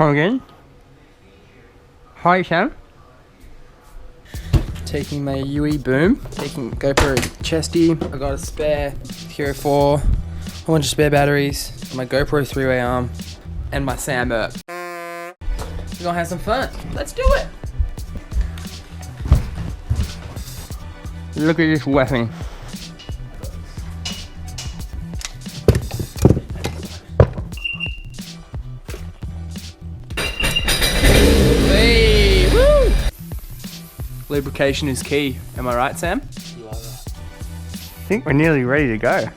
Come again. Hi, Sam. Taking my UE boom, taking GoPro chesty. I got a spare HERO4, a whole bunch of spare batteries, my GoPro 3-way arm, and my Sam Earp. We're gonna have some fun. Let's do it. Look at this weapon. Hey, woo! Lubrication is key. Am I right, Sam? You are right. I think we're nearly ready to go.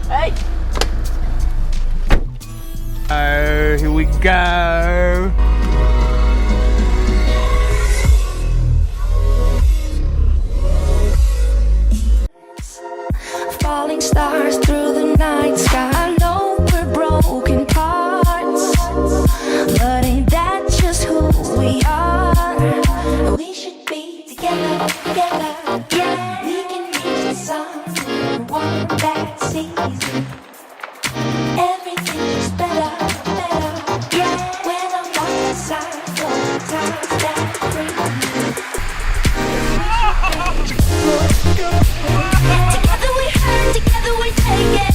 Hey! Oh, here we go. Falling stars through the night sky. I know we're broken parts, but ain't that just who we are? We should be together, together. Yeah, we can reach the sun one that season. Everything's just better, better. Yeah, when I'm by your side, for the times that bring. Together we hurt, together we take it.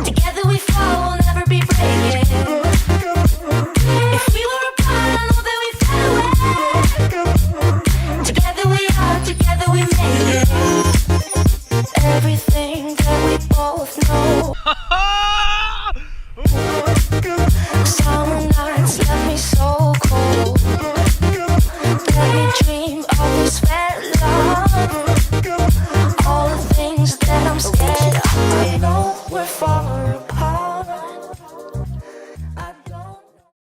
Together we fall, we'll never be breaking. If we were apart, I know that we fell away. Together we are, together we make it. Everything that we both know. Summer nights left me so cold.